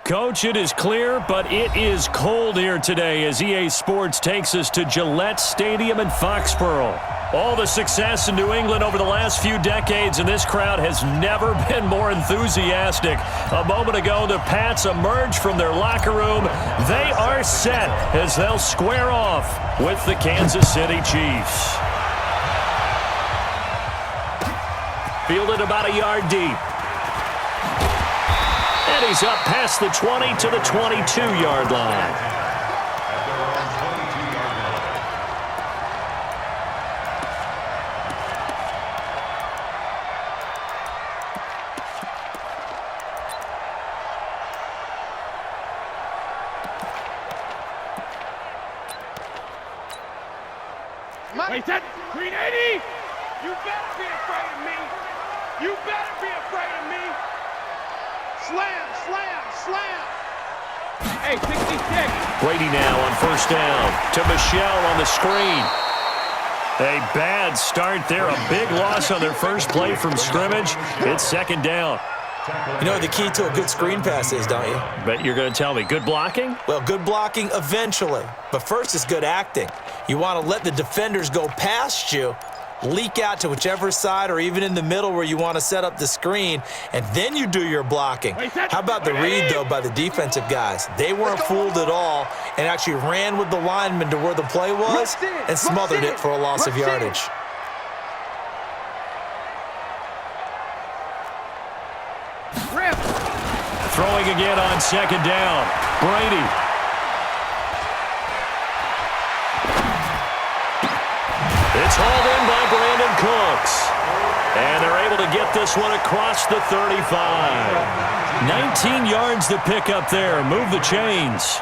Coach, it is clear, but it is cold here today as EA Sports takes us to Gillette Stadium in Foxborough. All the success in New England over the last few decades, and this crowd has never been more enthusiastic. A moment ago, the Pats emerged from their locker room. They are set as they'll square off with the Kansas City Chiefs. Fielded about a yard deep. And he's up past the 20 to the 22-yard line. Wait, that Green 80! You better be afraid of me! You better be afraid of me! Slam, slam, slam! Hey, 66! Brady now on first down to Michelle on the screen. A bad start there. A big loss on their first play from scrimmage. It's second down. You know what the key to a good screen pass is, don't you? Bet you're going to tell me. Good blocking? Well, good blocking eventually. But first is good acting. You want to let the defenders go past you, leak out to whichever side or even in the middle where you want to set up the screen, and then you do your blocking. How about the read, though, by the defensive guys? They weren't fooled at all and actually ran with the lineman to where the play was and smothered it for a loss of yardage. Throwing again on second down. Brady. It's hauled in by Brandon Cooks. And they're able to get this one across the 35. 19 yards to pick up there. Move the chains.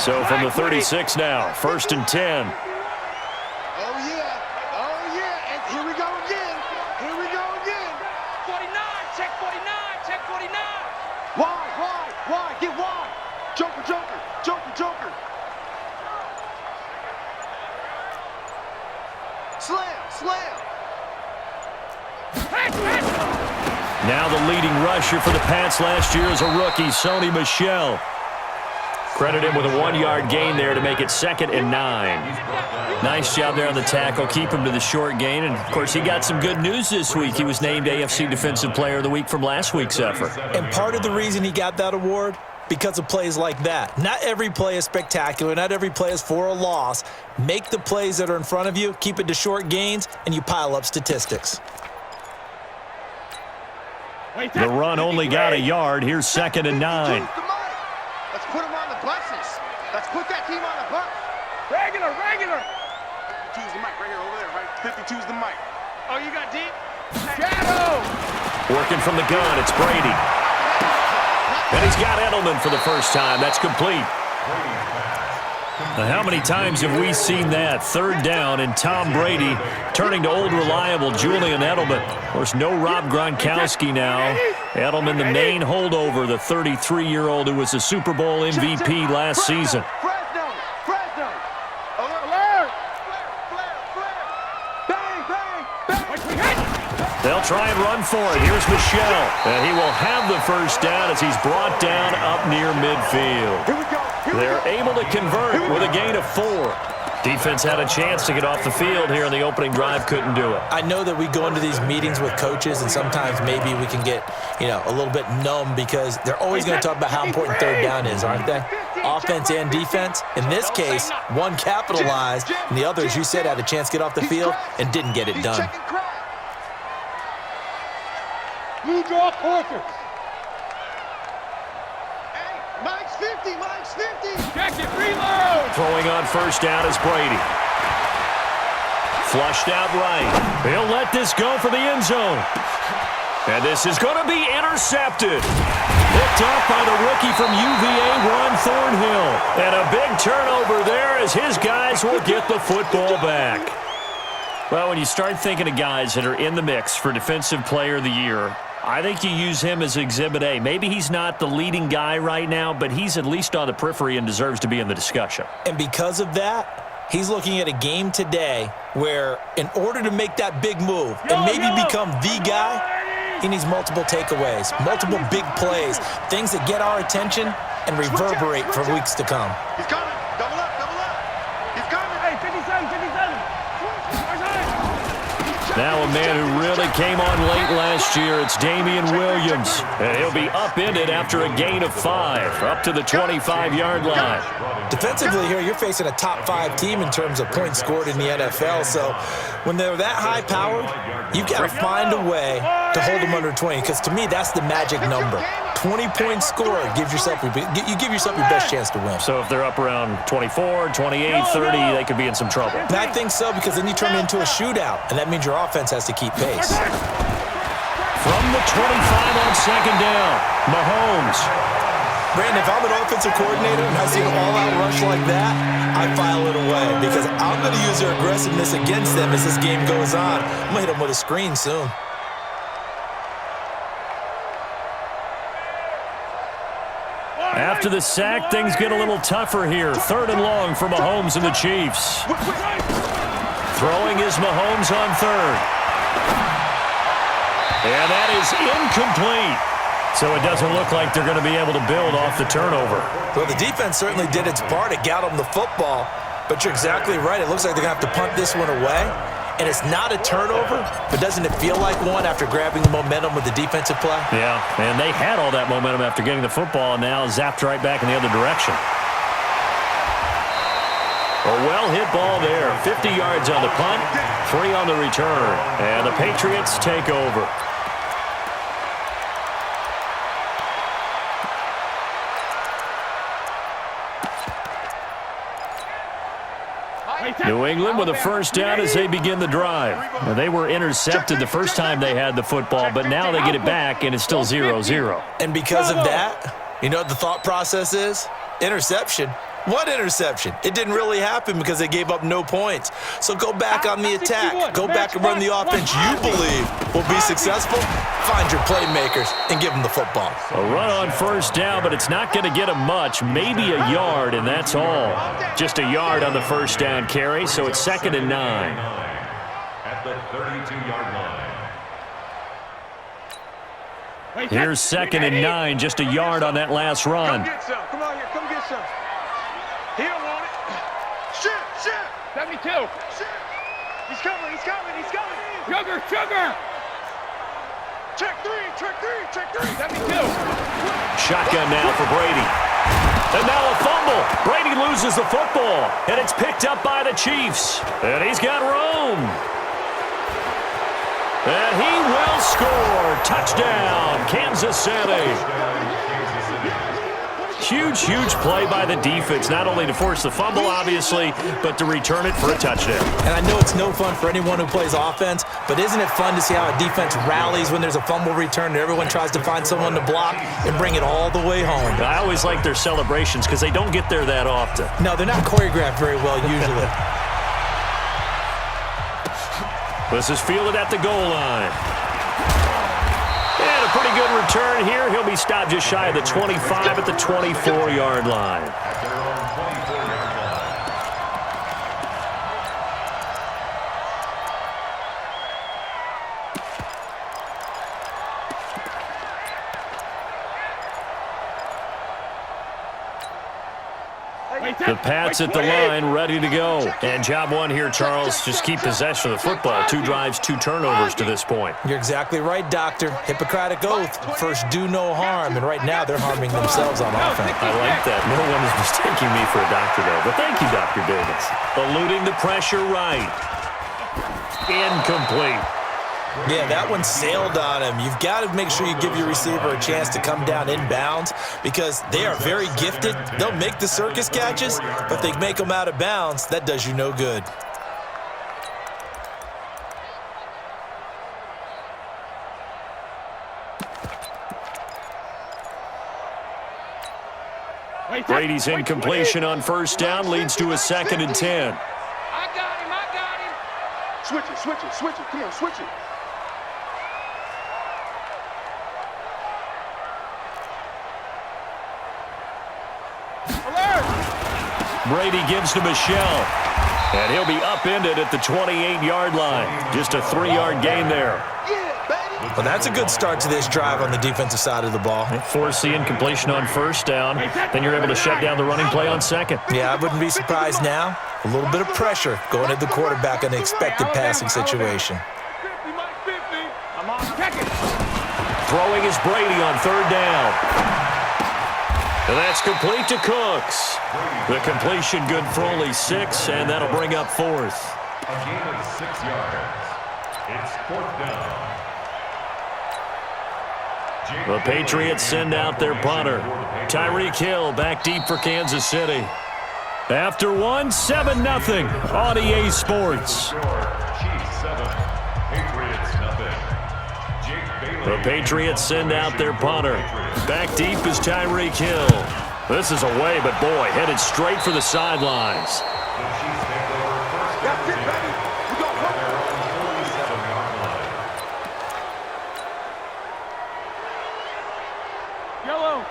So from the 36 now, 1st and 10. Wide, get wide. Joker, joker, joker, joker. Slam, slam. Now the leading rusher for the Pats last year is a rookie, Sony Michel. Credit him with a 1-yard gain there to make it 2nd and 9. Nice job there on the tackle. Keep him to the short gain. And, of course, he got some good news this week. He was named AFC Defensive Player of the Week from last week's effort. And part of the reason he got that award, because of plays like that. Not every play is spectacular. Not every play is for a loss. Make the plays that are in front of you, keep it to short gains, and you pile up statistics. The run only got a yard. Here's 2nd and 9. Let's put him on the buses. Let's put that team on the bus. Regular, regular. 52's the mic right here over there, right? 52's the mic. Oh, you got deep? Shadow! Working from the gun, it's Brady. And he's got Edelman for the first time. That's complete. Now, how many times have we seen that? 3rd down and Tom Brady turning to old reliable Julian Edelman. Of course, no Rob Gronkowski now. Edelman, the main holdover, the 33-year-old who was the Super Bowl MVP last season. Fresno. Alert. Bang, bang, bang. They'll try and run for it. Here's Michel. And he will have the first down as he's brought down up near midfield. Here we go. They're able to convert with a gain of 4. Defense had a chance to get off the field here in the opening drive, couldn't do it. I know that we go into these meetings with coaches, and sometimes maybe we can get, a little bit numb because they're always going to talk about how important 3rd down is, aren't they? Offense and defense. In this case, one capitalized, and the other, as you said, had a chance to get off the field and didn't get it done. Blue draw quarter. Mike's 50, Mike's 50. Check it, reload. Throwing on first down is Brady. Flushed out right. He'll let this go for the end zone. And this is going to be intercepted. Picked off by the rookie from UVA, Ron Thornhill. And a big turnover there as his guys will get the football back. Well, when you start thinking of guys that are in the mix for Defensive Player of the Year, I think you use him as Exhibit A. Maybe he's not the leading guy right now, but he's at least on the periphery and deserves to be in the discussion. And because of that, he's looking at a game today where in order to make that big move and maybe become the guy, He needs multiple takeaways, multiple big plays, things that get our attention and reverberate for weeks to come. He's coming. Double up, double up. He's coming. Hey, 57, 57. Now a man who really came on late last year, it's Damian Williams. And he'll be upended after a gain of 5, up to the 25-yard line. Defensively here, you're facing a top-5 team in terms of points scored in the NFL. So when they're that high-powered, you've got to find a way to hold them under 20. Because to me, that's the magic number. 20 points scored gives yourself your best chance to win. So if they're up around 24, 28, 30, they could be in some trouble. And I think so, because then you turn it into a shootout, and that means your offense has to keep pace. From the 25 on second down, Mahomes. Brandon, if I'm an offensive coordinator and I see an all-out rush like that, I file it away, because I'm going to use their aggressiveness against them as this game goes on. I'm going to hit them with a screen soon. After the sack, things get a little tougher here. 3rd and long for Mahomes and the Chiefs. Throwing is Mahomes on 3rd. And that is incomplete. So it doesn't look like they're going to be able to build off the turnover. Well, the defense certainly did its part. It got them the football. But you're exactly right. It looks like they're going to have to punt this one away. And it's not a turnover, but doesn't it feel like one after grabbing the momentum with the defensive play? Yeah, and they had all that momentum after getting the football, and now zapped right back in the other direction. A well-hit ball there. 50 yards on the punt, 3 on the return. And the Patriots take over. New England with a first down as they begin the drive. Now, they were intercepted the first time they had the football, but now they get it back, and it's still 0-0. And because of that, you know what the thought process is? Interception. What interception? It didn't really happen because they gave up no points. So go back on the attack. Go back and run the offense you believe will be successful. Find your playmakers and give them the football. A run on first down, but it's not going to get them much. Maybe a yard, and that's all. Just a yard on the first down carry, so it's 2nd and 9. At the 32-yard line. Here's 2nd and 9, just a yard on that last run. Come get some. Come on here. Come get some. He don't want it. Shit, shit. 72. Shit. He's coming, he's coming, he's coming. Sugar, sugar. Check 3, check 3, check 3. 72. Shotgun now for Brady. And now a fumble. Brady loses the football, and it's picked up by the Chiefs. And he's got room. And he will score. Touchdown, Kansas City. Huge, huge play by the defense, not only to force the fumble, obviously, but to return it for a touchdown. And I know it's no fun for anyone who plays offense, but isn't it fun to see how a defense rallies when there's a fumble return and everyone tries to find someone to block and bring it all the way home? I always like their celebrations because they don't get there that often. No, they're not choreographed very well usually. This is fielded at the goal line. And a pretty good return here. He'll be stopped just shy of the 25 at the 24-yard line. At their own 24-yard line. The Pats at the line, ready to go. And job one here, Charles, just keep possession of the football. 2 drives, 2 turnovers to this point. You're exactly right, Doctor. Hippocratic oath. First, do no harm. And right now, they're harming themselves on offense. I like that. No one is mistaking me for a doctor, though. But thank you, Dr. Davis. Eluding the pressure right. Incomplete. Yeah, that one sailed on him. You've got to make sure you give your receiver a chance to come down inbounds because they are very gifted. They'll make the circus catches, but if they make them out of bounds, that does you no good. Brady's incompletion on first down leads to a 2nd and 10. I got him, I got him. Switch it, switch it, switch it. Come on, switch it. Brady gives to Michelle. And he'll be upended at the 28-yard line. Just a 3-yard gain there. Yeah, baby. Well, that's a good start to this drive on the defensive side of the ball. Force the incompletion on first down. Then you're able to shut down the running play on second. Yeah, I wouldn't be surprised now. A little bit of pressure going at the quarterback in the expected passing situation. Throwing is Brady on third down. And that's complete to Cooks. The completion good for only 6, and that'll bring up fourth. A gain of 6 yards. It's fourth down. The Patriots send out their punter. Tyreek Hill back deep for Kansas City. After one, 7-0 on EA Sports. Chiefs 7, Patriots nothing. The Patriots send out their punter. Back deep is Tyreek Hill. This is away, but boy, headed straight for the sidelines. The Chiefs take over first down at their own 47-yard line.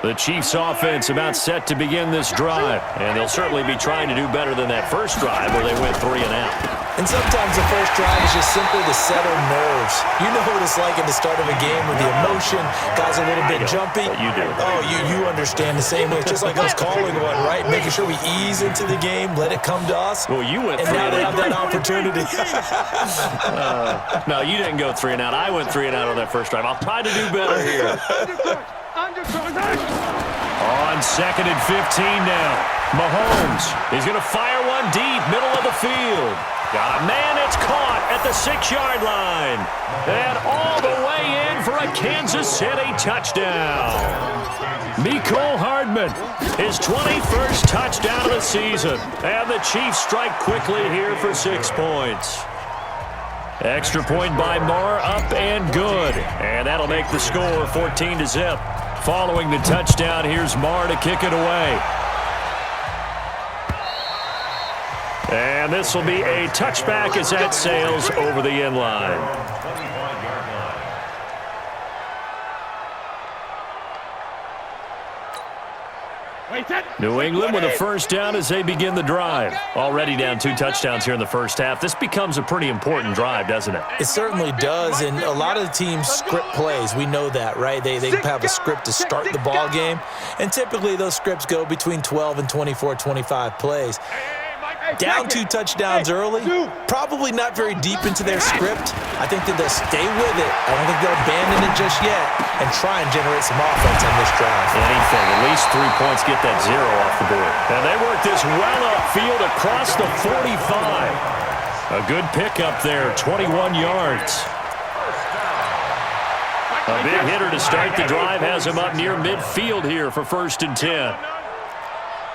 The Chiefs offense about set to begin this drive, and they'll certainly be trying to do better than that first drive where they went 3 and out. And sometimes the first drive is just simply to settle nerves. You know what it's like at the start of a game with the emotion, guys a little bit jumpy. You do. Oh, you understand the same way. It's just like us calling one, right? Making sure we ease into the game, let it come to us. Well, you went and 3 now and they out. have that opportunity. No, you didn't go 3 and out. I went 3 and out on that first drive. I'll try to do better here. On second and 15 now. Mahomes is going to fire one deep, middle of the field. Got a man, it's caught at the 6-yard line. And all the way in for a Kansas City touchdown. Mecole Hardman, his 21st touchdown of the season. And the Chiefs strike quickly here for 6 points. Extra point by Marr, up and good. And that'll make the score 14-0. Following the touchdown, here's Marr to kick it away. And this will be a touchback as that sails over the end line. 25-yard line. New England with a first down as they begin the drive. Already down 2 touchdowns here in the first half. This becomes a pretty important drive, doesn't it? It certainly does, and a lot of the teams script plays. We know that, right? They have a script to start the ball game, and typically those scripts go between 12 and 24, 25 plays. Down 2 touchdowns early, probably not very deep into their script. I think that they'll stay with it. I don't think they'll abandon it just yet and try and generate some offense on this drive. Anything, at least 3 points, get that 0 off the board. And they work this well upfield across the 45. A good pickup there, 21 yards. A big hitter to start the drive has him up near midfield here for 1st and 10.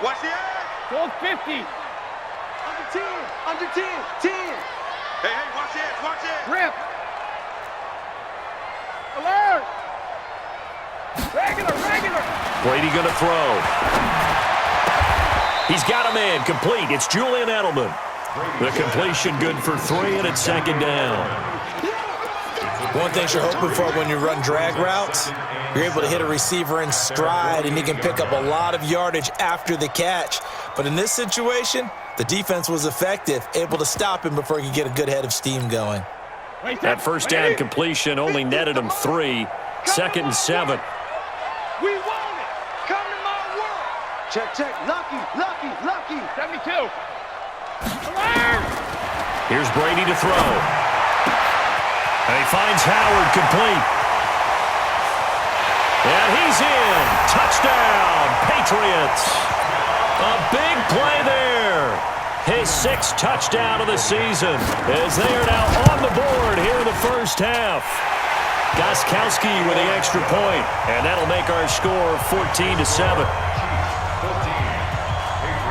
Watch the edge. Goal 50. Under 10. Hey, watch it. Rip. Alert. Regular. Brady going to throw. He's got a man complete. It's Julian Edelman. The completion good for 3, and it's 2nd down. One thing you're hoping for when you run drag routes, you're able to hit a receiver in stride, and he can pick up a lot of yardage after the catch. But in this situation, the defense was effective, able to stop him before he could get a good head of steam going. That first down completion only netted him 3. 2nd and 7. We want it. Come to my world. Check. Lucky. 72. Alert. Here's Brady to throw. And he finds Howard complete. And he's in. Touchdown, Patriots. A big play there. His 6th touchdown of the season as they are now on the board here in the first half. Gostkowski with the extra point, and that'll make our score 14-7.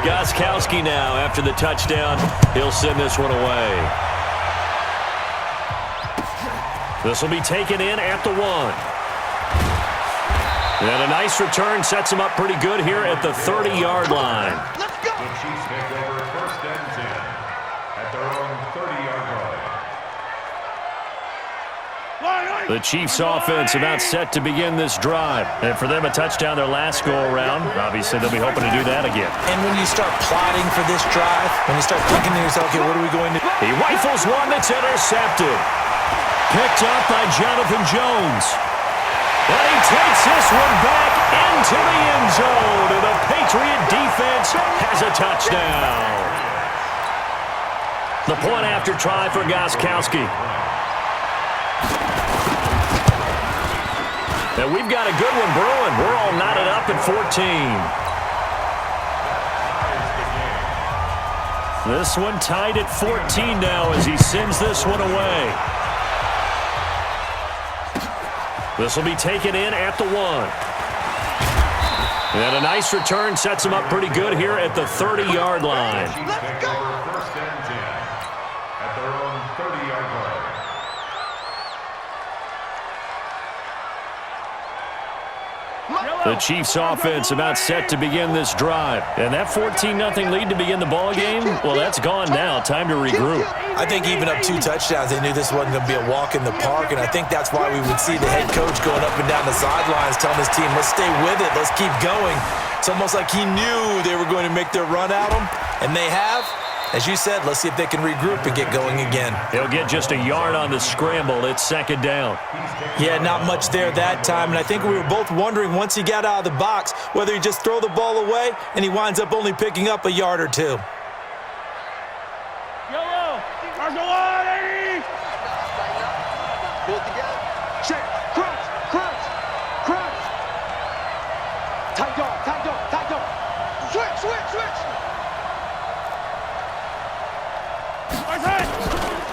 Gostkowski now after the touchdown. He'll send this one away. This will be taken in at the 1. And a nice return sets him up pretty good here at the 30-yard line. Let's go. The Chiefs take over 1st and 10 at their own 30-yard line. The Chiefs offense about set to begin this drive. And for them, a touchdown their last go-around. Obviously, they'll be hoping to do that again. And when you start plotting for this drive, when you start thinking to yourself, okay, what are we going to do? He rifles one that's intercepted. picked up by Jonathan Jones. And he takes this one back into the end zone. And the Patriot defense has a touchdown. The point after try for Gostkowski. And we've got a good one brewing. We're all knotted up at 14. This one tied at 14 now as he sends this one away. This will be taken in at the 1. And a nice return sets him up pretty good here at the 30-yard line. Let's go! First and 10 at their own 30-yard line. The Chiefs offense about set to begin this drive. And that 14-0 lead to begin the ball game, well, that's gone now. Time to regroup. I think even up 2 touchdowns, they knew this wasn't going to be a walk in the park, and I think that's why we would see the head coach going up and down the sidelines telling his team, let's stay with it, let's keep going. It's almost like he knew they were going to make their run at him, and they have. As you said, let's see if they can regroup and get going again. He'll get just a yard on the scramble. It's second down. Yeah, not much there that time, and I think we were both wondering once he got out of the box whether he just throw the ball away and he winds up only picking up a yard or 2. Yellow! Marshall, pull it together. Check. Crunch. Crunch. Crunch. Tight dog. Tight dog. Tight dog. Switch. Switch. Switch.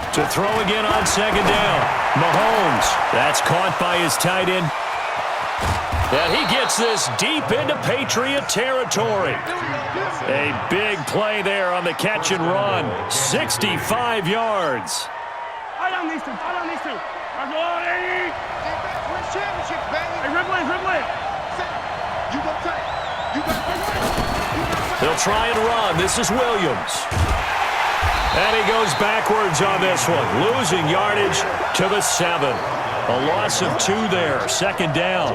To throw again on second down. Mahomes. That's caught by his tight end. And he gets this deep into Patriot territory. A big play there on the catch and run. 65 yards. I don't need to. I don't need to. Marshall, win championship, baby. Hey, Ripley, Ripley. You go tight. You go tight. They'll try and run. This is Williams. And he goes backwards on this one, losing yardage to the 7. A loss of 2 there, second down.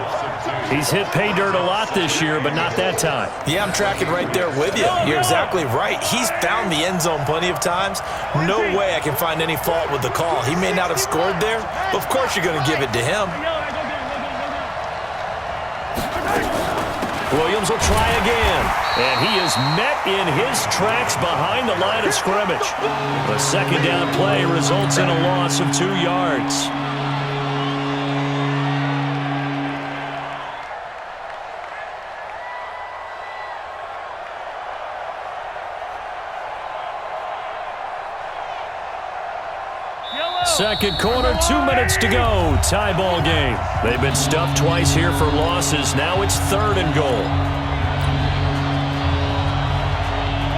He's hit pay dirt a lot this year, but not that time. Yeah, I'm tracking right there with you. You're exactly right. He's found the end zone plenty of times. No way I can find any fault with the call. He may not have scored there, but of course you're going to give it to him. Williams will try again, and he is met in his tracks behind the line of scrimmage. The second down play results in a loss of 2 yards. Second quarter, 2 minutes to go. Tie ball game. They've been stuffed twice here for losses. Now it's 3rd and goal.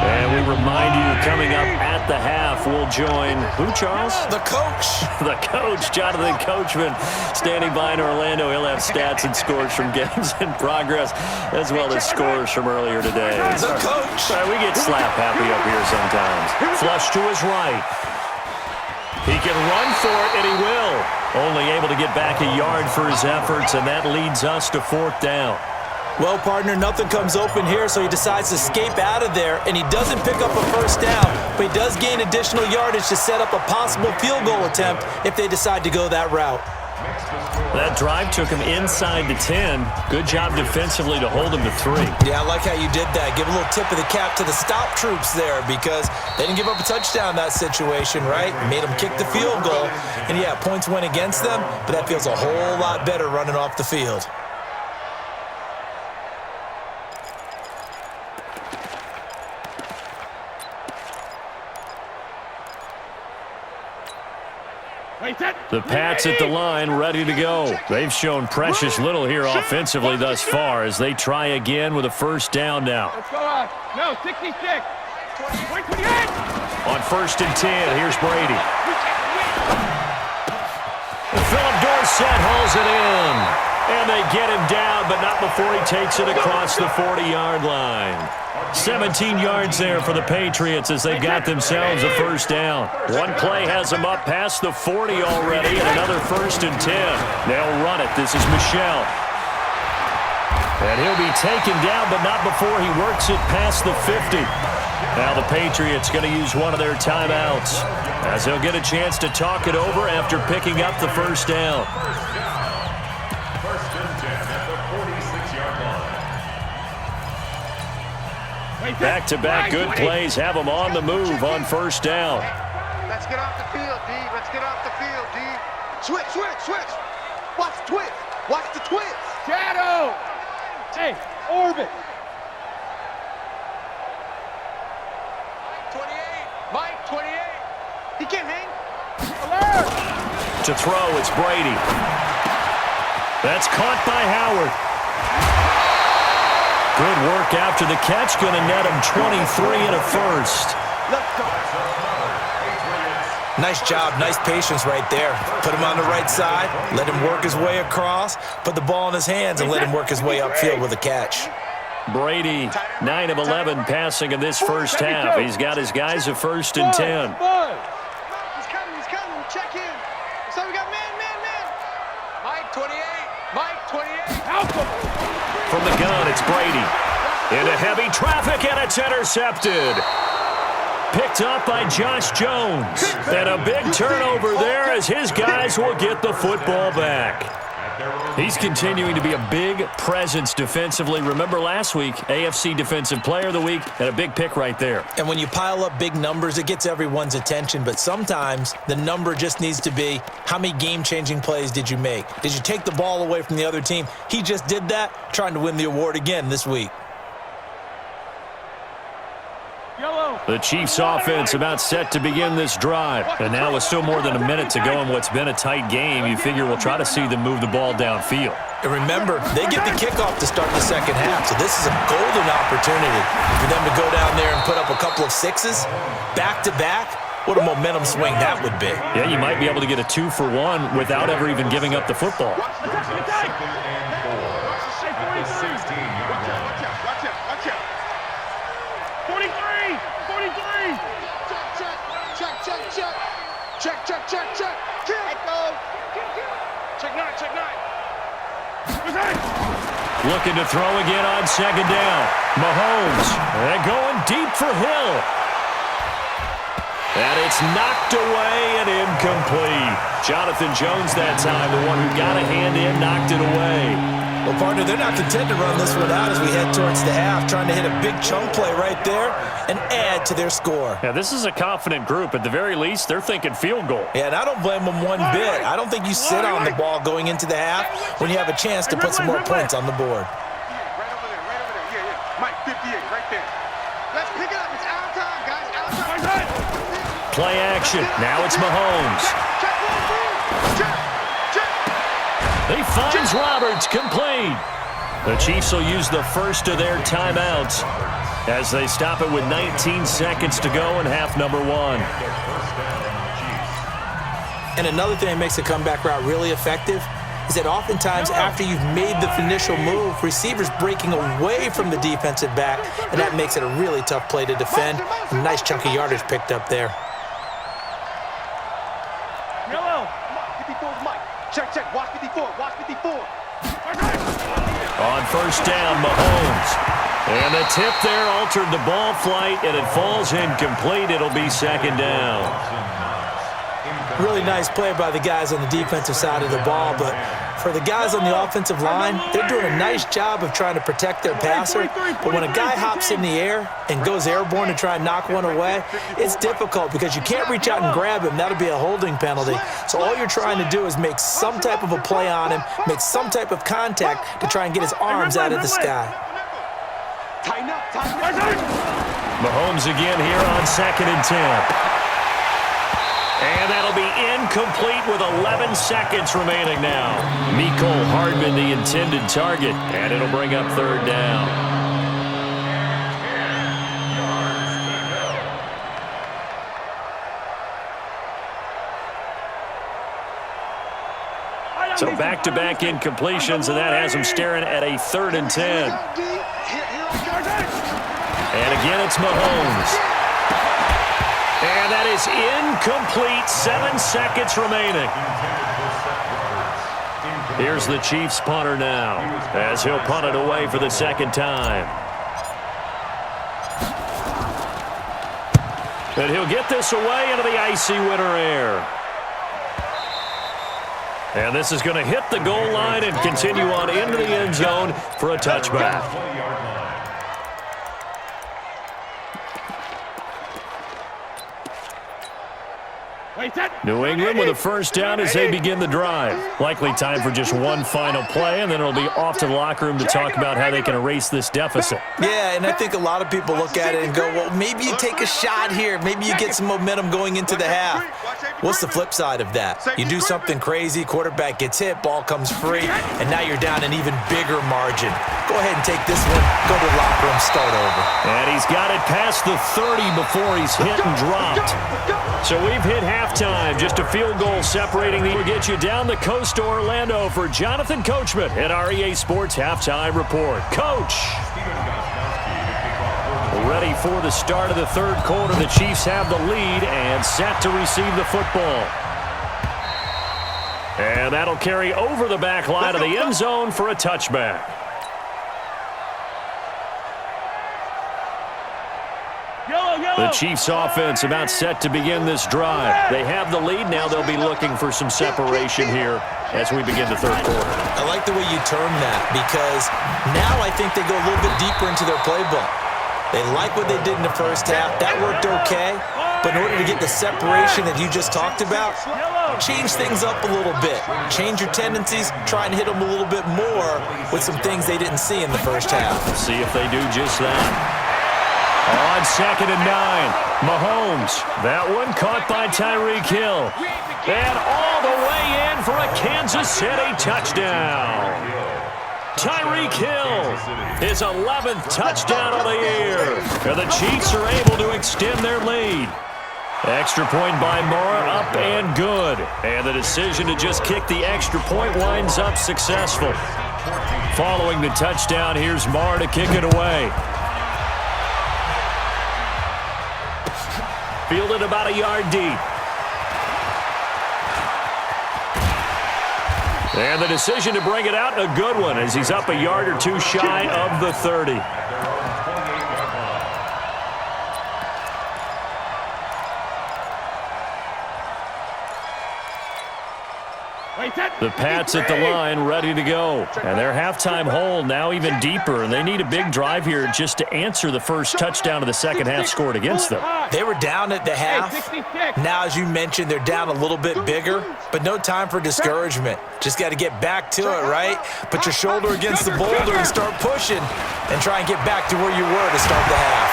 And we remind you, coming up at the half, we'll join who, Charles? The coach. The coach, Jonathan Coachman, standing by in Orlando. He'll have stats and scores from games in progress, as well as scores from earlier today. The coach. We get slap happy up here sometimes. Flush to his right. He can run for it, and he will. Only able to get back a yard for his efforts, and that leads us to 4th down. Well, partner, nothing comes open here, so he decides to escape out of there, and he doesn't pick up a first down, but he does gain additional yardage to set up a possible field goal attempt if they decide to go that route. That drive took him inside the 10. Good job defensively to hold him to 3. Yeah, I like how you did that. Give a little tip of the cap to the stop troops there because they didn't give up a touchdown in that situation, right? Made them kick the field goal. And, yeah, points went against them, but that feels a whole lot better running off the field. The Pats at the line, ready to go. They've shown precious little here offensively thus far as they try again with a first down now. Let's go on. No, 66. 28. On 1st and 10, here's Brady. Philip Dorsett hauls it in. And they get him down, but not before he takes it across the 40-yard line. 17 yards there for the Patriots as they've got themselves a first down. One play has them up past the 40 already, and another 1st and 10. They'll run it. This is Michel. And he'll be taken down, but not before he works it past the 50. Now the Patriots going to use one of their timeouts as they'll get a chance to talk it over after picking up the first down. First and 10 at the 46-yard line. Back-to-back good plays have them on the move on first down. Let's get off the field, D. Let's get off the field, D. Switch, switch, switch. Watch the twist. Watch the twist. Shadow. Hey, orbit. 28. Mike, 28. He can't hang. Alert. To throw, it's Brady. That's caught by Howard. Good work after the catch. Going to net him 23 and a first. Let's go. Nice job, nice patience right there. Put him on the right side, let him work his way across, put the ball in his hands, and let him work his way upfield with a catch. Brady, 9 of 11 passing in this first half. He's got his guys at 1st and 10. He's coming, check in. So we got man. Mike, 28. Mike, 28. From the gun, it's Brady. Into heavy traffic, and it's intercepted. Picked up by Josh Jones. And a big turnover there as his guys will get the football back. He's continuing to be a big presence defensively. Remember last week, AFC Defensive Player of the Week, and a big pick right there. And when you pile up big numbers, it gets everyone's attention. But sometimes the number just needs to be, how many game-changing plays did you make? Did you take the ball away from the other team? He just did that, trying to win the award again this week. The Chiefs offense about set to begin this drive. And now with still more than a minute to go in what's been a tight game, you figure we'll try to see them move the ball downfield. And remember, they get the kickoff to start the second half, so this is a golden opportunity for them to go down there and put up a couple of sixes back-to-back. What a momentum swing that would be. Yeah, you might be able to get a 2-for-1 without ever even giving up the football. Second and 4 at the 16-yard line. Watch out. 43. Check. Check nine. Looking to throw again on second down. Mahomes, and going deep for Hill. And it's knocked away and incomplete. Jonathan Jones that time, the one who got a hand in, knocked it away. Well, partner, they're not content to run this one out as we head towards the half, trying to hit a big chunk play right there and add to their score. Yeah, this is a confident group. At the very least, they're thinking field goal. Yeah, and I don't blame them one bit. I don't think you sit on the ball going into the half when you have a chance to put some more points on the board. Right over there. Yeah. Mike, 58, right there. Let's pick it up. It's out time, guys. Out time. Play action. Now it's Mahomes. Check. He finds Roberts, complete. The Chiefs will use the first of their timeouts as they stop it with 19 seconds to go in half number 1. And another thing that makes a comeback route really effective is that oftentimes after you've made the initial move, receivers breaking away from the defensive back, and that makes it a really tough play to defend. A nice chunk of yardage picked up there. Check. Watch 54. On first down, Mahomes. And the tip there altered the ball flight, and it falls incomplete. It'll be second down. Really nice play by the guys on the defensive side of the ball, but for the guys on the offensive line, they're doing a nice job of trying to protect their passer. But when a guy hops in the air and goes airborne to try and knock one away, it's difficult because you can't reach out and grab him. That'll be a holding penalty. So all you're trying to do is make some type of a play on him, make some type of contact to try and get his arms out of the sky. Tighten up. Mahomes again here on 2nd and 10. And that'll be incomplete with 11 seconds remaining now. Mecole Hardman, the intended target, and it'll bring up 3rd down. So back-to-back incompletions, and that has them staring at a 3rd and 10. And again, it's Mahomes. And that is incomplete. 7 seconds remaining. Here's the Chiefs punter now as he'll punt it away for the second time. And he'll get this away into the icy winter air. And this is going to hit the goal line and continue on into the end zone for a touchback. New England with a first down as they begin the drive. Likely time for just one final play, and then it'll be off to the locker room to talk about how they can erase this deficit. Yeah, and I think a lot of people look at it and go, well, maybe you take a shot here. Maybe you get some momentum going into the half. What's the flip side of that? You do something crazy, quarterback gets hit, ball comes free, and now you're down an even bigger margin. Go ahead and take this one, go to the locker room, start over. And he's got it past the 30 before he's hit and dropped. So we've hit halftime. Just a field goal separating the. We'll get you down the coast to Orlando for Jonathan Coachman at REA Sports Halftime Report. Coach. Ready for the start of the third quarter. The Chiefs have the lead and set to receive the football. And that'll carry over the back line of the end zone for a touchback. The Chiefs offense about set to begin this drive. They have the lead. Now they'll be looking for some separation here as we begin the third quarter. I like the way you term that because now I think they go a little bit deeper into their playbook. They like what they did in the first half. That worked okay. But in order to get the separation that you just talked about, change things up a little bit. Change your tendencies. Try and hit them a little bit more with some things they didn't see in the first half. See if they do just that. On 2nd and 9, Mahomes. That one caught by Tyreek Hill. And all the way in for a Kansas City touchdown. Tyreek Hill, his 11th touchdown of the year. And the Chiefs are able to extend their lead. Extra point by Moore, up and good. And the decision to just kick the extra point winds up successful. Following the touchdown, here's Moore to kick it away. Fielded about a yard deep. And the decision to bring it out, a good one, as he's up a yard or two shy of the 30. The Pats at the line, ready to go. And their halftime hole now even deeper, and they need a big drive here just to answer the first touchdown of the second half scored against them. They were down at the half. Now, as you mentioned, they're down a little bit bigger, but no time for discouragement. Just got to get back to it, right? Put your shoulder against the boulder and start pushing and try and get back to where you were to start the half.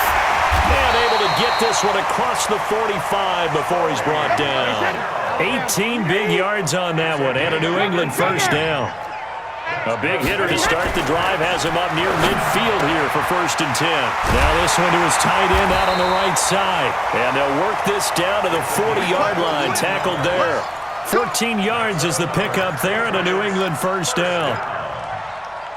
And able to get this one across the 45 before he's brought down. 18 big yards on that one, and a New England first down. A big hitter to start the drive has him up near midfield here for 1st and 10. Now this one to his tight end out on the right side. And they'll work this down to the 40-yard line, tackled there. 14 yards is the pickup there, and a New England first down.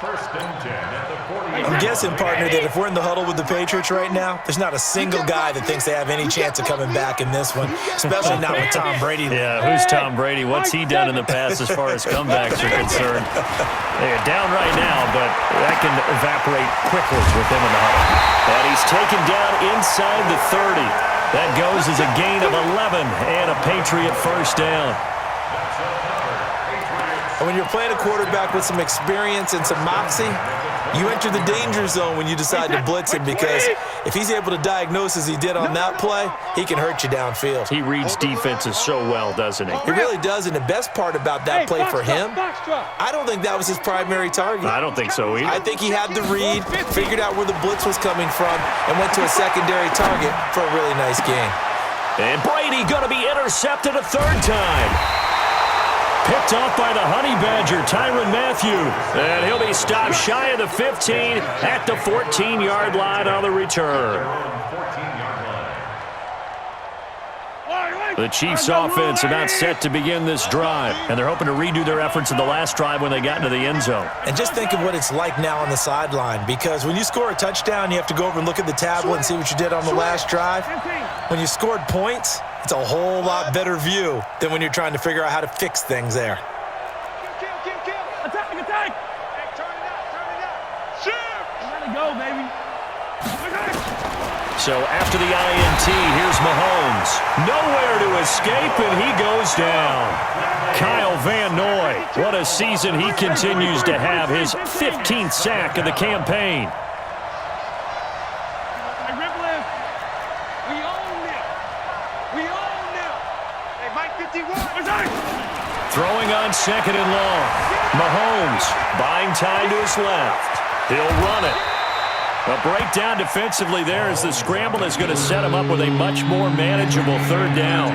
1st and 10 at the 40. I'm guessing, partner, that if we're in the huddle with the Patriots right now, there's not a single guy that thinks they have any chance of coming back in this one, especially not with Tom Brady. Yeah, who's Tom Brady? What's he done in the past as far as comebacks are concerned? They're down right now, but that can evaporate quickly with him in the huddle. And he's taken down inside the 30. That goes as a gain of 11 and a Patriot first down. And when you're playing a quarterback with some experience and some moxie, you enter the danger zone when you decide to blitz him, because if he's able to diagnose as he did on that play, he can hurt you downfield. He reads defenses so well, doesn't he? He really does, and the best part about that play for him, I don't think that was his primary target. I don't think so either. I think he had the read, figured out where the blitz was coming from, and went to a secondary target for a really nice gain. And Brady going to be intercepted a third time. Picked off by the Honey Badger, Tyrann Mathieu. And he'll be stopped shy of the 15 at the 14-yard line on the return. The Chiefs offense about set to begin this drive, and they're hoping to redo their efforts in the last drive when they got into the end zone. And just think of what it's like now on the sideline, because when you score a touchdown, you have to go over and look at the tablet and see what you did on the last drive. When you scored points, it's a whole lot better view than when you're trying to figure out how to fix things there. Attack! Hey, turn it up! Shoot! Let it go, baby. So after the INT, here's Mahomes. Nowhere to escape, and he goes down. Kyle Van Noy, what a season he continues to have, his 15th sack of the campaign. Throwing on second and long. Mahomes buying time to his left. He'll run it. A breakdown defensively there as the scramble is going to set him up with a much more manageable third down.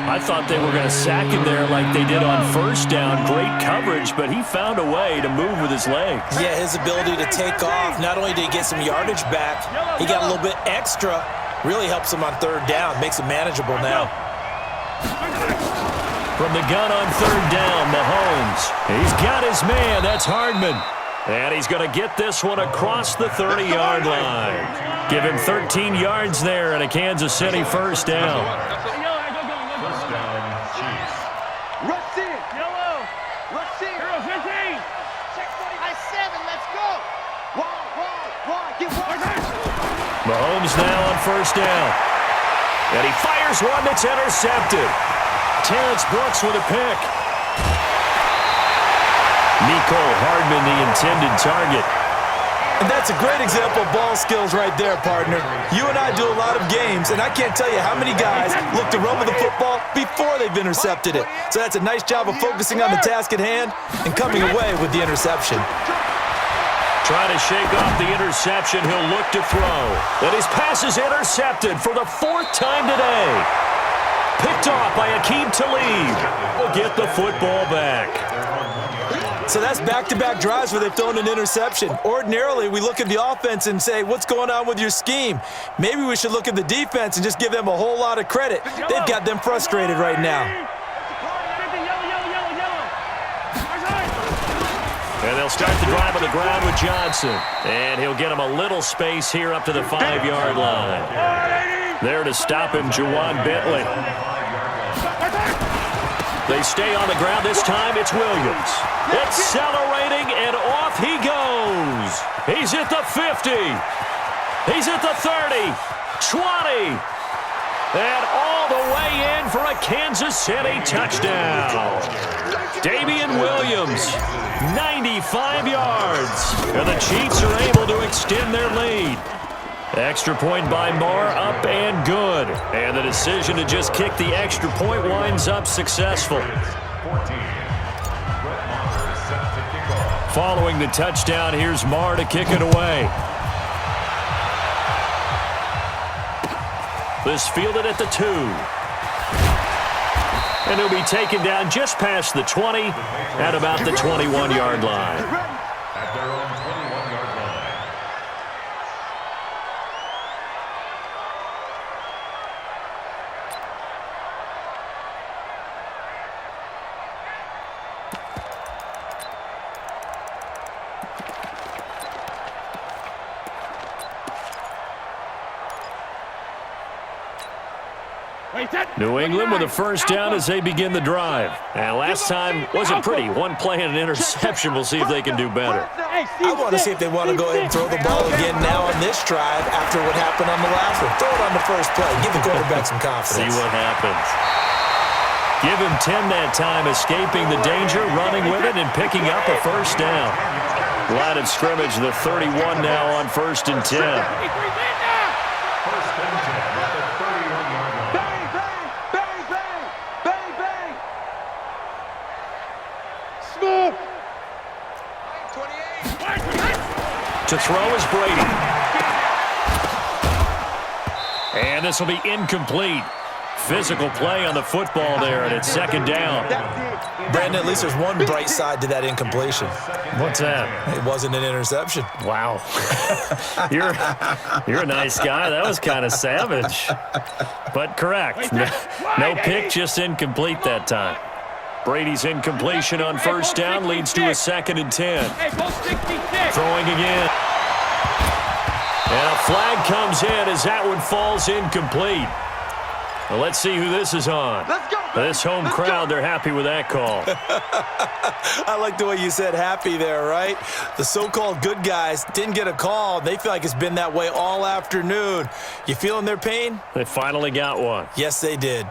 I thought they were going to sack him there like they did on first down. Great coverage, but he found a way to move with his legs. Yeah, his ability to take off, not only did he get some yardage back, he got a little bit extra. Really helps him on third down, makes it manageable now. From the gun on third down, Mahomes. He's got his man. That's Hardman. And he's going to get this one across the 30-yard line. Give him 13 yards there and a Kansas City first down. First down, Chiefs. Rush in. Yellow. Rush in. Hero 15. Check 45-7. Let's go. Wide. Get wide. Mahomes now on first down. And he fires one that's intercepted. Terrence Brooks with a pick. Nicole Hardman, the intended target. And that's a great example of ball skills right there, partner. You and I do a lot of games, and I can't tell you how many guys look to run with the football before they've intercepted it. So that's a nice job of focusing on the task at hand and coming away with the interception. Trying to shake off the interception, he'll look to throw. And his pass is intercepted for the 4th time today. Picked off by Akeem Talib. Will get the football back. So that's back-to-back drives where they've thrown an interception. Ordinarily, we look at the offense and say, what's going on with your scheme? Maybe we should look at the defense and just give them a whole lot of credit. They've got them frustrated right now. And they'll start the drive on the ground with Johnson. And he'll get him a little space here up to the 5-yard line. There to stop him, Juwan Bentley. They stay on the ground. This time it's Williams. Accelerating, and off he goes. He's at the 50. He's at the 30. 20. And all the way in for a Kansas City touchdown. Damian Williams, 95 yards. And the Chiefs are able to extend their lead. Extra point by Marr, up and good. And the decision to just kick the extra point winds up successful. Following the touchdown, here's Marr to kick it away. This fielded at the 2. And he'll be taken down just past the 20 at about the 21-yard line. At their own 21-yard line. New England with a first down as they begin the drive. And last time wasn't pretty. One play and an interception. We'll see if they can do better. I want to see if they want to go ahead and throw the ball again now on this drive after what happened on the last one. Throw it on the first play. Give the quarterback some confidence. See what happens. Give him 10 that time, escaping the danger, running with it, and picking up a first down. Line of scrimmage, the 31 now on 1st and 10. To throw is Brady. And this will be incomplete. Physical play on the football there, and it's 2nd down. Brandon, at least there's one bright side to that incompletion. What's that? It wasn't an interception. Wow. You're a nice guy. That was kind of savage. But correct. No pick, just incomplete that time. Brady's incompletion on 1st down leads to a 2nd and 10. Throwing again. And a flag comes in as that one falls incomplete. Well, let's see who this is on. Let's go. This home crowd, they're happy with that call. I like the way you said happy there, right? The so-called good guys didn't get a call. They feel like it's been that way all afternoon. You feeling their pain? They finally got one. Yes, they did.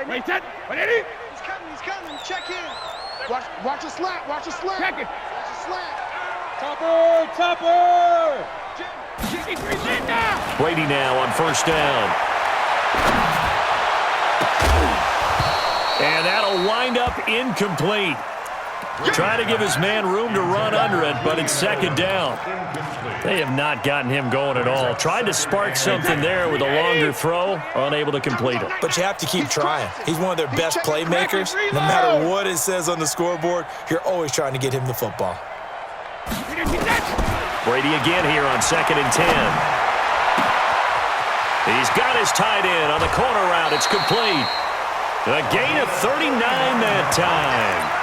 Wait, set. Ready? He's coming. Check in. Watch the slant. Check it. Watch the slant. Topper. Brady now on first down. And that'll wind up incomplete. Trying to give his man room to run under it, but it's second down. They have not gotten him going at all. Tried to spark something there with a longer throw, unable to complete it. But you have to keep trying. He's one of their best playmakers. No matter what it says on the scoreboard, you're always trying to get him the football. Brady again here on 2nd and 10. He's got his tight end on the corner route. It's complete. A gain of 39 that time.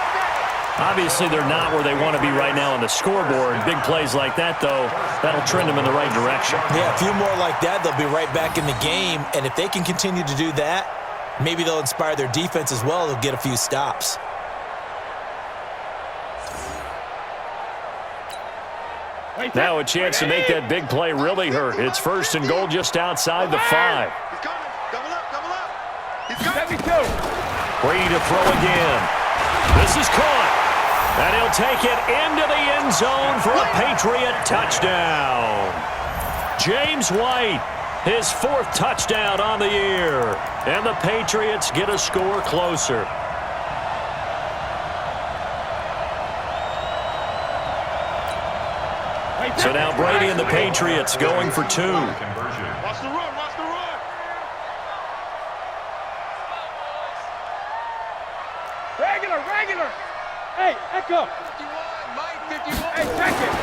Obviously, they're not where they want to be right now on the scoreboard. Big plays like that, though, that'll trend them in the right direction. Yeah, a few more like that, they'll be right back in the game. And if they can continue to do that, maybe they'll inspire their defense as well. They'll get a few stops. Now a chance to make that big play really hurt. It's 1st and goal just outside the 5. He's coming. Double up. He's coming. Brady to throw again. This is caught. And he'll take it into the end zone for a Patriot touchdown. James White, his 4th touchdown on the year. And the Patriots get a score closer. So now Brady and the Patriots going for 2. Watch the run. Regular. Hey, Echo. 51, Mike, 51. Hey, check it.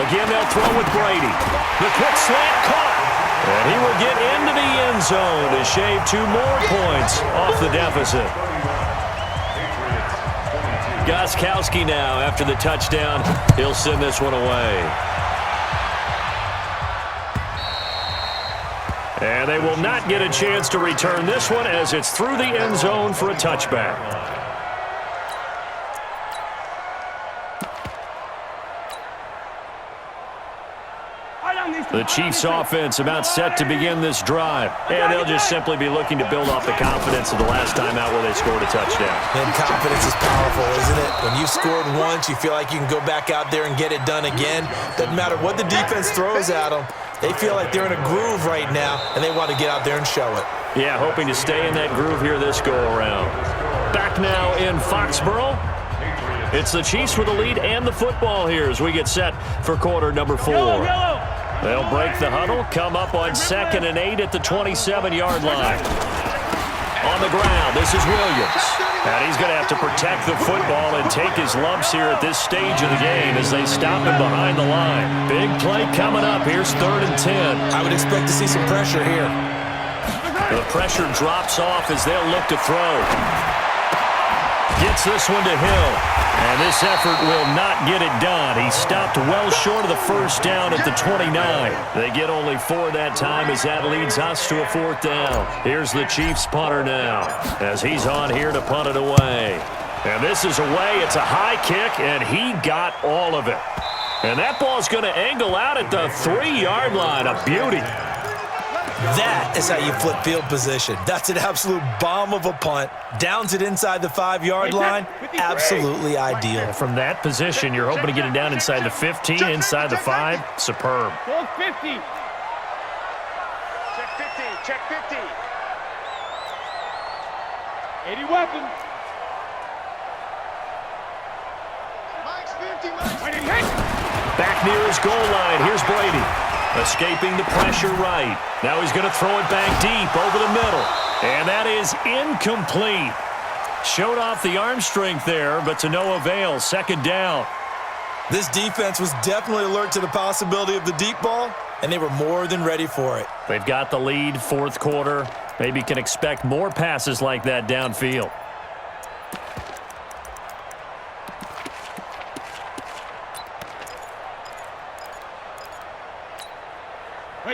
Again, they'll throw with Brady. The quick slant caught. And he will get into the end zone to shave 2 more points off the deficit. Gostkowski now after the touchdown. He'll send this one away. And they will not get a chance to return this one as it's through the end zone for a touchback. The Chiefs offense about set to begin this drive. And they'll just simply be looking to build off the confidence of the last time out where they scored a touchdown. And confidence is powerful, isn't it? When you've scored once, you feel like you can go back out there and get it done again. Doesn't matter what the defense throws at them. They feel like they're in a groove right now, and they want to get out there and show it. Yeah, hoping to stay in that groove here this go-around. Back now in Foxborough. It's the Chiefs with the lead and the football here as we get set for quarter number 4. They'll break the huddle, come up on 2nd and 8 at the 27-yard line. On the ground, this is Williams. And he's going to have to protect the football and take his lumps here at this stage of the game as they stop him behind the line. Big play coming up. Here's 3rd and 10. I would expect to see some pressure here. The pressure drops off as they'll look to throw. Gets this one to Hill. And this effort will not get it done. He stopped well short of the first down at the 29. They get only 4 that time as that leads us to a 4th down. Here's the Chiefs punter now as he's on here to punt it away. And this is away. It's a high kick, and he got all of it. And that ball's going to angle out at the 3-yard line. A beauty. That is how you flip field position. That's an absolute bomb of a punt. Downs it inside the 5-yard line. Absolutely ideal. From that position, you're hoping to get it down inside the 15, inside the 5. Superb. Go 50. Check 50. 80 weapon. Mike's 50. Back near his goal line. Here's Brady. Escaping the pressure right. Now he's going to throw it back deep over the middle. And that is incomplete. Showed off the arm strength there, but to no avail. 2nd down. This defense was definitely alert to the possibility of the deep ball, and they were more than ready for it. They've got the lead, 4th quarter. Maybe can expect more passes like that downfield.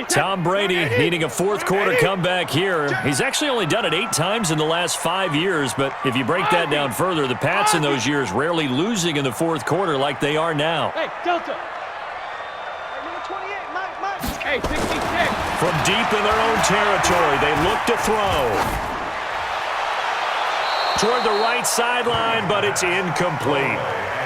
Tom Brady needing a fourth-quarter comeback here. He's actually only done it 8 times in the last 5 years, but if you break that down further, the Pats in those years rarely losing in the fourth quarter like they are now. Hey, Delta. Number 28, Mike. Hey, 66. From deep in their own territory, they look to throw. Toward the right sideline, but it's incomplete.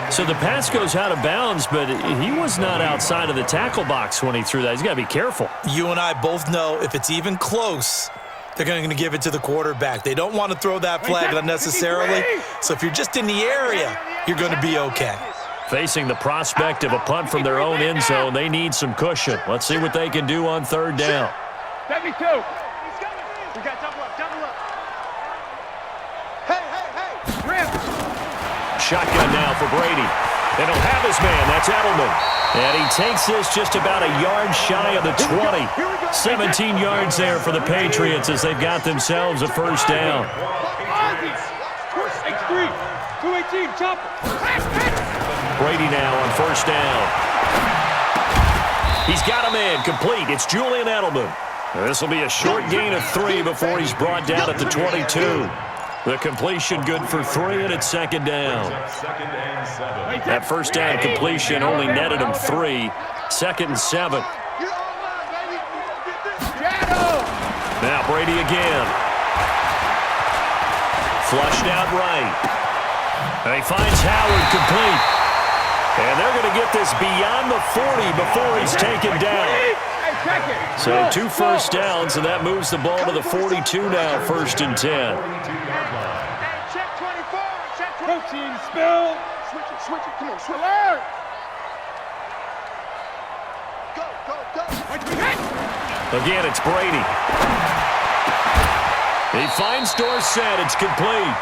So the pass goes out of bounds, but he was not outside of the tackle box when he threw that. He's got to be careful. You and I both know if it's even close, they're going to give it to the quarterback. They don't want to throw that flag unnecessarily. So if you're just in the area, you're going to be okay. Facing the prospect of a punt from their own end zone, they need some cushion. Let's see what they can do on third down. 72. We got double up. Hey. Rim. Shotgun now for Brady. They don't have his man. That's Edelman. And he takes this just about a yard shy of the 20. 17 yards there for the Patriots as they've got themselves a first down. X3. 218. Chopper. Brady now on first down. He's got a man complete. It's Julian Edelman. This will be a short gain of 3 before he's brought down at the 22. The completion good for 3, and it's second down. That first down completion only netted him 3. Second and 7. Now Brady again. Flushed out right. And he finds Howard complete. And they're going to get this beyond the 40 before he's taken down. So 2 first downs, and that moves the ball to the 42 now, first and 10. Protein spill. Switch it. Come on, switch it. Go. Again, it's Brady. He finds Dorsett. It's complete.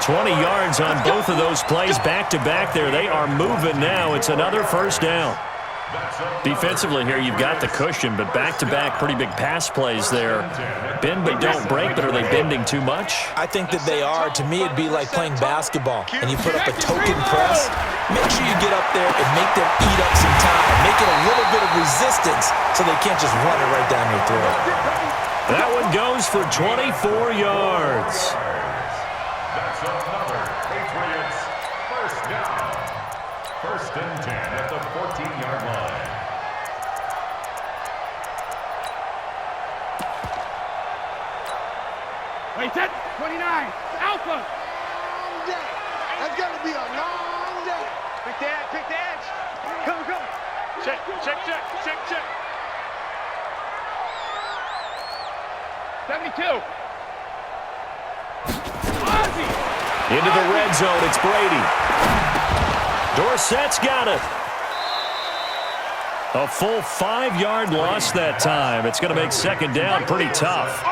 20 yards on both of those plays back-to-back there. They are moving now. It's another first down. Defensively here, you've got the cushion, but back-to-back pretty big pass plays there. Bend but don't break, but are they bending too much? I think that they are. To me, it'd be like playing basketball, and you put up a token press. Make sure you get up there and make them eat up some time. Make it a little bit of resistance so they can't just run it right down your throat. That one goes for 24 yards. That's another Patriots first down. First and 10 at the 14-yard line. Wait, 29. Alpha. Long day. That's going to be a long day. Pick the edge. Go. Check. 72. Ozzy. Into the red zone, it's Brady. Dorsett's got it. A full 5-yard loss that time. It's going to make second down pretty tough.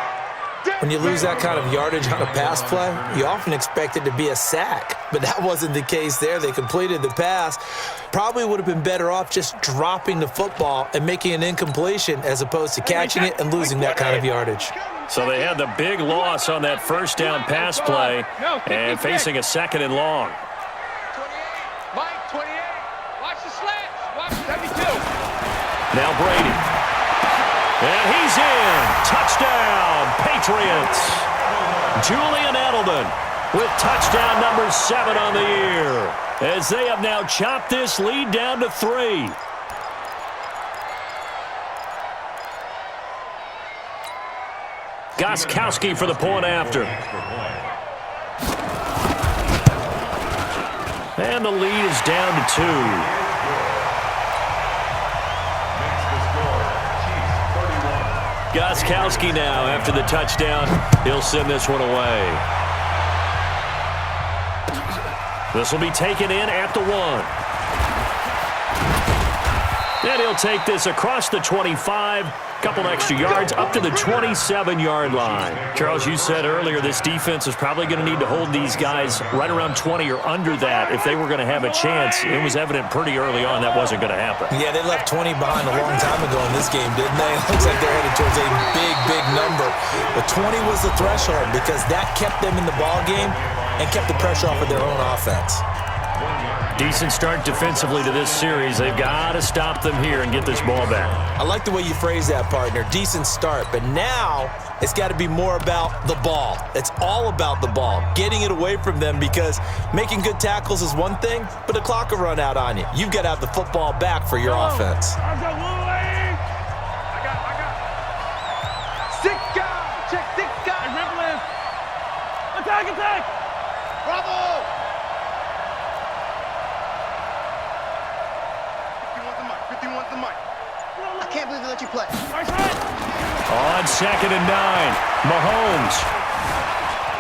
When you lose that kind of yardage on a pass play, you often expect it to be a sack. But that wasn't the case there. They completed the pass. Probably would have been better off just dropping the football and making an incompletion as opposed to catching it and losing that kind of yardage. So they had the big loss on that first down pass play and facing a second and long. 28. Mike, 28. Watch the slants. Watch 72. Now Brady. And he's in. Touchdown, Patriots. Julian Edelman with touchdown number 7 on the year as they have now chopped this lead down to 3. Gostkowski for the point after. And the lead is down to 2. Gostkowski now after the touchdown. He'll send this one away. This will be taken in at the 1. And he'll take this across the 25. Couple extra yards up to the 27-yard line. Charles, you said earlier this defense is probably going to need to hold these guys right around 20 or under that if they were going to have a chance. It was evident pretty early on that wasn't going to happen. Yeah, they left 20 behind a long time ago in this game, didn't they? It looks like they're headed towards a big number. But 20 was the threshold because that kept them in the ball game and kept the pressure off of their own offense. Decent start defensively to this series. They've got to stop them here and get this ball back. I like the way you phrase that, partner. Decent start. But now it's got to be more about the ball. It's all about the ball, getting it away from them, because making good tackles is one thing, but the clock will run out on you. You've got to have the football back for your offense. I got. 6 guys. Check 6 guys. Attack. Bravo. 51's the mic. I can't believe they let you play. On 2nd and 9, Mahomes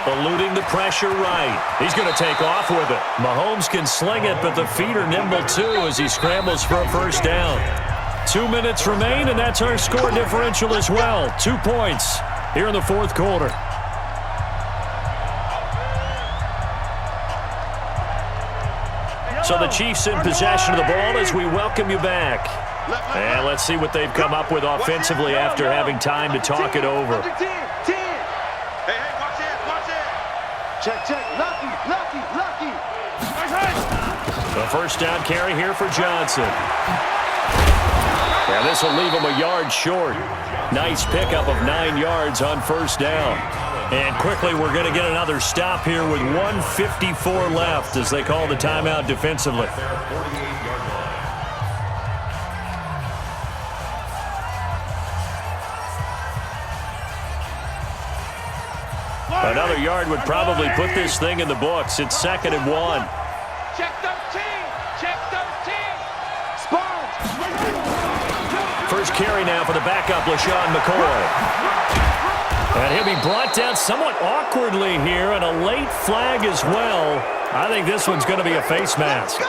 eluding the pressure right. He's going to take off with it. Mahomes can sling it, but the feet are nimble too as he scrambles for a first down. 2 minutes remain, and that's our score differential as well. 2 points here in the fourth quarter. So the Chiefs in possession of the ball as we welcome you back. And let's see what they've come up with offensively after having time to talk it over. Hey, watch it. Check. Lucky. The first down carry here for Johnson. And this will leave him a yard short. Nice pickup of 9 yards on first down. And quickly we're going to get another stop here with 1:54 left as they call the timeout defensively. Another yard would probably put this thing in the books. It's 2nd and 1. Check 13. First carry now for the backup, LaShawn McCoy. And he'll be brought down somewhat awkwardly here, and a late flag as well. I think this one's going to be a face mask.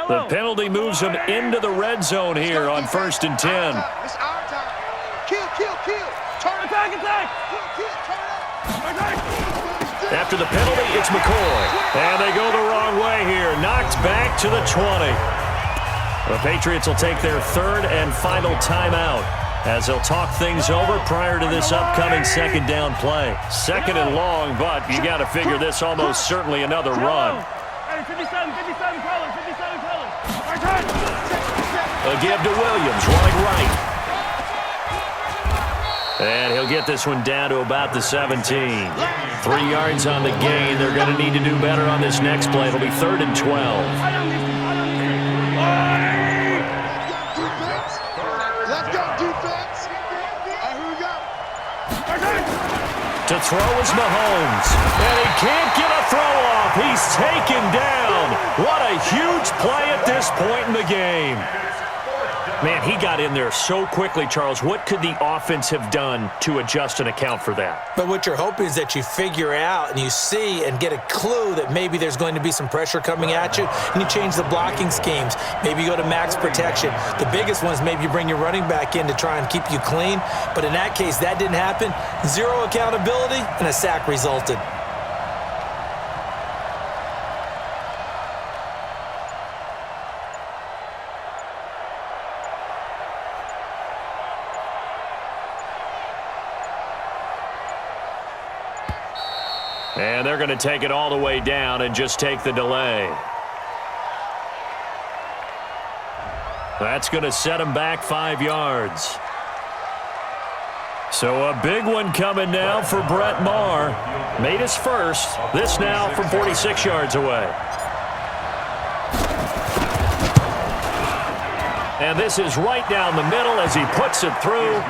The penalty moves him into the red zone here on 1st and 10. It's our time. Kill. Turn Attack. After the penalty, it's McCoy. And they go the wrong way here. Knocked back to the 20. The Patriots will take their 3rd and final timeout as they'll talk things over prior to this upcoming 2nd down play. 2nd and long, but you got to figure this almost certainly another run. 57 colors. A give to Williams, running right. And he'll get this one down to about the 17. 3 yards on the gain. They're going to need to do better on this next play. It'll be 3rd and 12. Let's go, defense. Here we go. To throw is Mahomes. And he can't get a throw off. He's taken down. What a huge play at this point in the game. Man, he got in there so quickly, Charles. What could the offense have done to adjust and account for that? But what you're hoping is that you figure out and you see and get a clue that maybe there's going to be some pressure coming at you, and you change the blocking schemes. Maybe you go to max protection. The biggest one is maybe you bring your running back in to try and keep you clean. But in that case, that didn't happen. 0 accountability, and a sack resulted. And they're going to take it all the way down and just take the delay. That's going to set him back 5 yards. So a big one coming now for Brett Maher. Made his first. This now from 46 yards away. And this is right down the middle as he puts it through.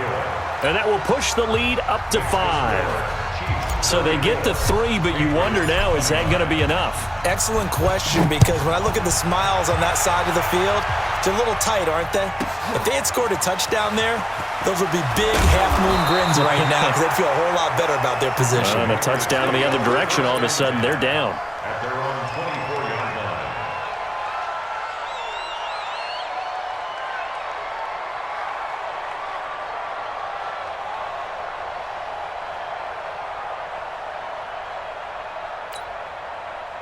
And that will push the lead up to 5. So they get the 3, but you wonder now, is that going to be enough? Excellent question, because when I look at the smiles on that side of the field, they're a little tight, aren't they? If they had scored a touchdown there, those would be big half-moon grins right now because they'd feel a whole lot better about their position. And a touchdown in the other direction, all of a sudden they're down. At their own 24-yard line.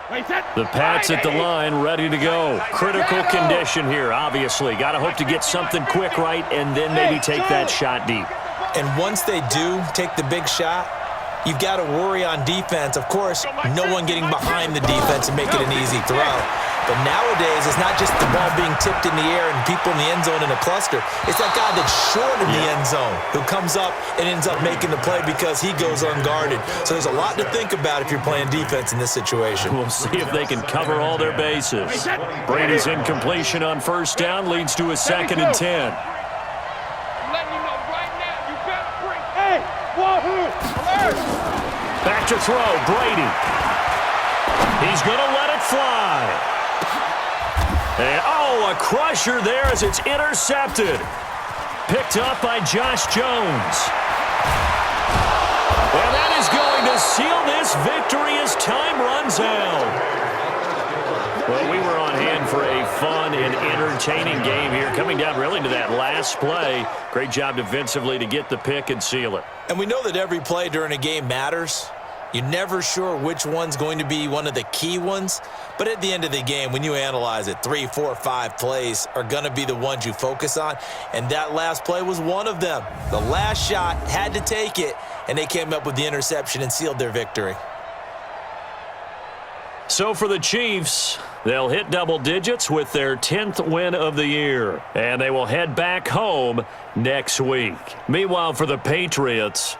The Pats at the line, ready to go. Critical condition here, obviously. Got to hope to get something quick right and then maybe take that shot deep. And once they do take the big shot, you've got to worry on defense. Of course, no one getting behind the defense and making an easy throw. But nowadays, it's not just the ball being tipped in the air and people in the end zone in a cluster. It's that guy that's short in the end zone who comes up and ends up making the play because he goes unguarded. So there's a lot to think about if you're playing defense in this situation. We'll see if they can cover all their bases. Brady's incompletion on first down leads to a 2nd and 10. I'm letting you know right now, you better bring. Hey, wahoo! Alert! Back to throw, Brady. He's going to let it fly. And, oh, a crusher there as it's intercepted. Picked up by Josh Jones. And that is going to seal this victory as time runs out. Well, we were on hand for a fun and entertaining game here, coming down really to that last play. Great job defensively to get the pick and seal it. And we know that every play during a game matters. You're never sure which one's going to be one of the key ones. But at the end of the game, when you analyze it, 3, 4, 5 plays are going to be the ones you focus on. And that last play was one of them. The last shot had to take it, and they came up with the interception and sealed their victory. So for the Chiefs, they'll hit double digits with their 10th win of the year. And they will head back home next week. Meanwhile, for the Patriots,